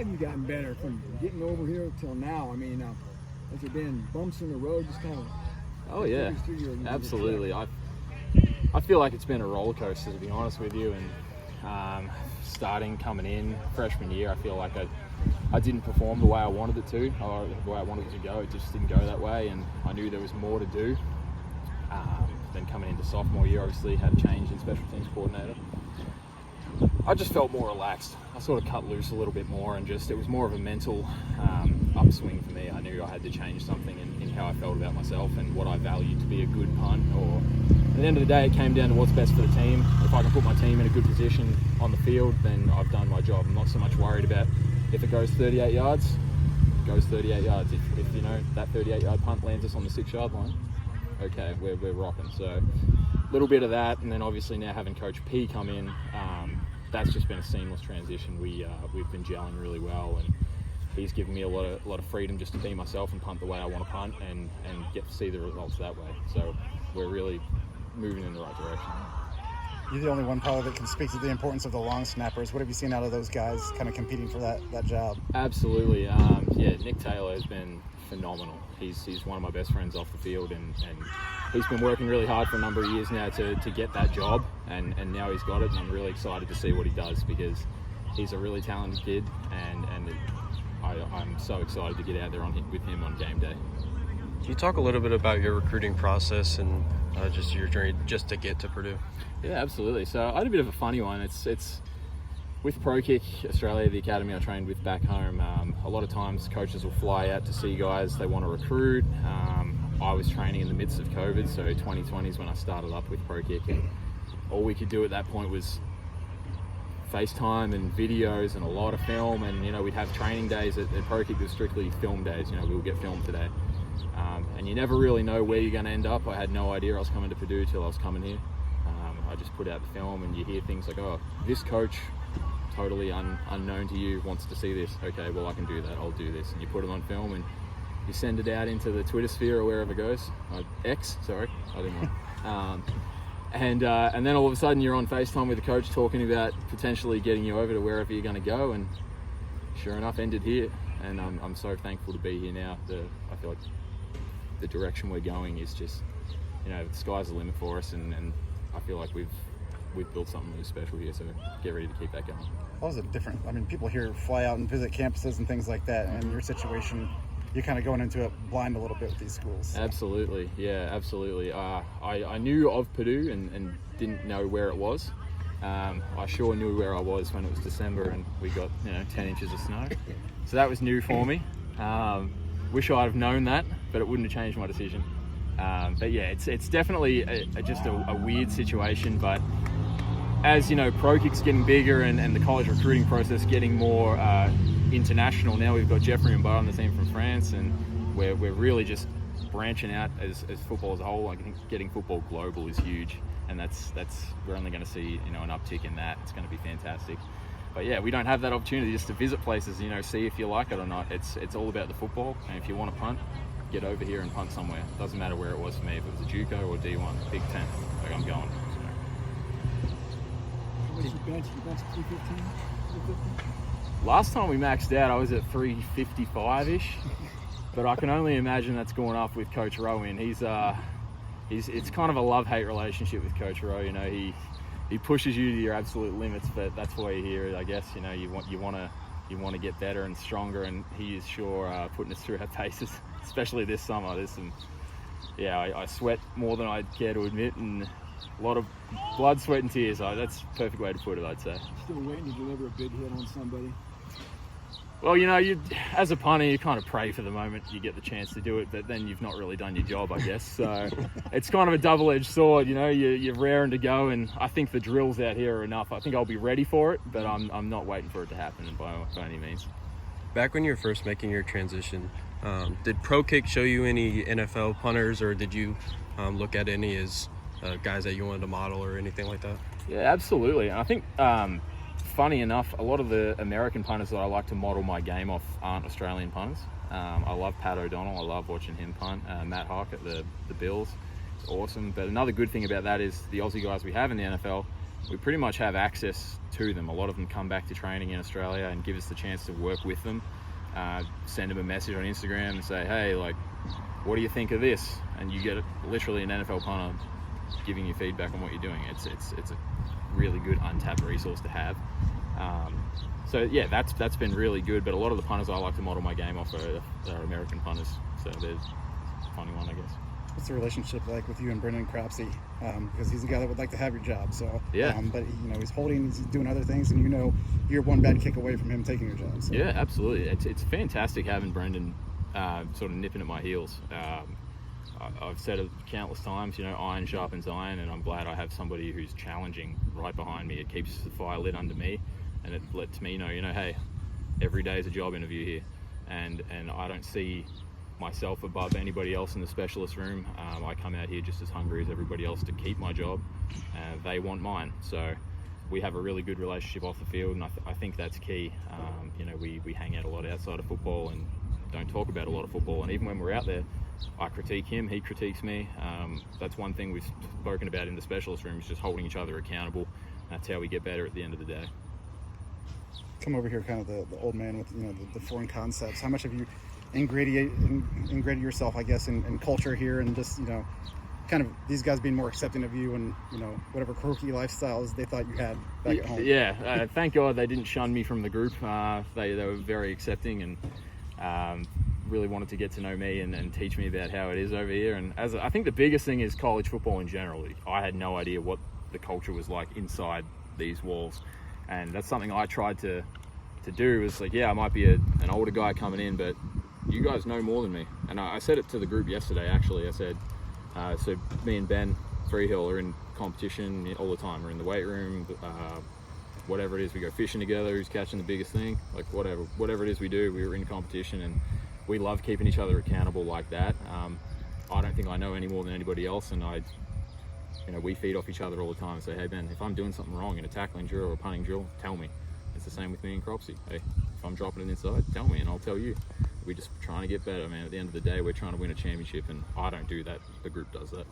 have you gotten better from getting over here till now? I mean, has there been bumps in the road? Just kind of. Oh yeah, absolutely. I feel like it's been a roller coaster, to be honest with you. And coming in freshman year, I feel like I didn't perform the way I wanted it to, or the way I wanted it to go. It just didn't go that way, and I knew there was more to do. Then coming into sophomore year, obviously had a change in special teams coordinator. I just felt more relaxed. I sort of cut loose a little bit more, and it was more of a mental upswing for me. I knew I had to change something in how I felt about myself and what I valued to be a good punt. Or at the end of the day, it came down to what's best for the team. If I can put my team in a good position on the field, then I've done my job. I'm not so much worried about if it goes 38 yards, it goes 38 yards. If you know that 38-yard punt lands us on the 6-yard line, okay, we're rocking. So a little bit of that, and then obviously now having Coach P come in, that's just been a seamless transition. We've been gelling really well, and he's given me a lot of freedom just to be myself and punt the way I want to punt, and get to see the results that way. So we're really moving in the right direction. You're the only one probably that can speak to the importance of the long snappers. What have you seen out of those guys kind of competing for that job? Absolutely. Nick Taylor has been phenomenal. He's one of my best friends off the field, and he's been working really hard for a number of years now to get that job, and now he's got it, and I'm really excited to see what he does, because he's a really talented kid, and I'm so excited to get out there with him on game day. Can you talk a little bit about your recruiting process and just your journey just to get to Purdue? Yeah, absolutely. So I had a bit of a funny one. It's with ProKick Australia, the academy I trained with back home. A lot of times coaches will fly out to see guys they want to recruit. I was training in the midst of COVID, so 2020 is when I started up with ProKick, and all we could do at that point was FaceTime and videos and a lot of film, and we'd have training days at ProKick that were strictly film days. We'll get filmed today. And you never really know where you're going to end up. I had no idea I was coming to Purdue till I was coming here. I just put out the film, and you hear things like, oh, this coach, totally unknown to you, wants to see this. Okay, well, I can do that. I'll do this. And you put it on film, and you send it out into the Twitter sphere or wherever it goes. X, sorry, I didn't know. And then all of a sudden you're on FaceTime with the coach talking about potentially getting you over to wherever you're going to go, and sure enough, ended here. And I'm so thankful to be here now. I feel like the direction we're going is just, the sky's the limit for us, and I feel like we've built something really special here, so get ready to keep that going. How is it different? I mean, people here fly out and visit campuses and things like that, and in your situation, you're kind of going into it blind a little bit with these schools. So. Absolutely, yeah, absolutely. I knew of Purdue and didn't know where it was. I sure knew where I was when it was December and we got 10 inches of snow. So that was new for me. Wish I'd have known that, but it wouldn't have changed my decision. But yeah, it's definitely just a weird situation. But as ProKick's getting bigger and the college recruiting process getting more international, now we've got Jeffrey and Bo on the team from France, and we're really just branching out as football as a whole. I think getting football global is huge, and that's we're only going to see an uptick in that. It's going to be fantastic. But yeah, we don't have that opportunity just to visit places, see if you like it or not. It's all about the football, and if you want to punt, get over here and punt somewhere. Doesn't matter where it was for me, if it was a JUCO or D1, Big Ten, like I'm going. What did you bench? You benched 315? Last time we maxed out, I was at 355-ish, but I can only imagine that's going up with Coach Rowan. It's kind of a love-hate relationship with Coach Rowe. He pushes you to your absolute limits, but that's why you're here, I guess. You want to get better and stronger, and he is sure putting us through our paces, especially this summer. There's some, I sweat more than I'd care to admit, and a lot of blood, sweat, and tears. That's a perfect way to put it, I'd say. Still waiting to deliver a big hit on somebody? Well, you as a punter, you kind of pray for the moment you get the chance to do it, but then you've not really done your job, I guess. So it's kind of a double-edged sword. You're raring to go, and I think the drills out here are enough. I think I'll be ready for it, but I'm not waiting for it to happen by any means. Back when you were first making your transition, did ProKick show you any NFL punters, or did you look at any as guys that you wanted to model or anything like that? Yeah, absolutely. And I think, funny enough, a lot of the American punters that I like to model my game off aren't Australian punters. I love Pat O'Donnell. I love watching him punt. Matt Hawk at the Bills. It's awesome. But another good thing about that is the Aussie guys we have in the NFL, we pretty much have access to them. A lot of them come back to training in Australia and give us the chance to work with them. Send them a message on Instagram and say, hey, like, what do you think of this? And you get literally an NFL punter giving you feedback on what you're doing. It's a really good untapped resource to have. So yeah, that's been really good. But a lot of the punters I like to model my game off are American punters. So there's a funny one, I guess. What's the relationship like with you and Brendan Cropsey? Because he's a guy that would like to have your job. So yeah, but he's doing other things, and you're one bad kick away from him taking your job. So. Yeah, absolutely. It's fantastic having Brendan sort of nipping at my heels. I've said it countless times, iron sharpens iron, and I'm glad I have somebody who's challenging right behind me. It keeps the fire lit under me, and it lets me know, hey, every day is a job interview here, and I don't see myself above anybody else in the specialist room. I come out here just as hungry as everybody else to keep my job. They want mine, so we have a really good relationship off the field, and I think that's key. We hang out a lot outside of football and don't talk about a lot of football, and even when we're out there, I critique him, he critiques me. That's one thing we've spoken about in the specialist room, is just holding each other accountable. That's how we get better at the end of the day. Come over here, kind of the old man with the foreign concepts. How much have you ingrained yourself, I guess, in culture here, and just kind of these guys being more accepting of you and whatever quirky lifestyles they thought you had back at home? Yeah, thank God they didn't shun me from the group. They were very accepting and really wanted to get to know me and teach me about how it is over here. And I think the biggest thing is college football in general. I had no idea what the culture was like inside these walls, and that's something I tried to do. Is like, yeah, I might be an older guy coming in, but you guys know more than me. And I said it to the group yesterday, actually. I said, so me and Ben Freehill are in competition all the time. We're in the weight room, whatever it is, we go fishing together, who's catching the biggest thing, like whatever it is we do, we're in competition, and we love keeping each other accountable like that. I don't think I know any more than anybody else, and we feed off each other all the time and say, hey Ben, if I'm doing something wrong in a tackling drill or a punting drill, tell me. It's the same with me and Cropsey. Hey, if I'm dropping it inside, tell me and I'll tell you. We're just trying to get better, man. At the end of the day, we're trying to win a championship, and I don't do that. The group does that.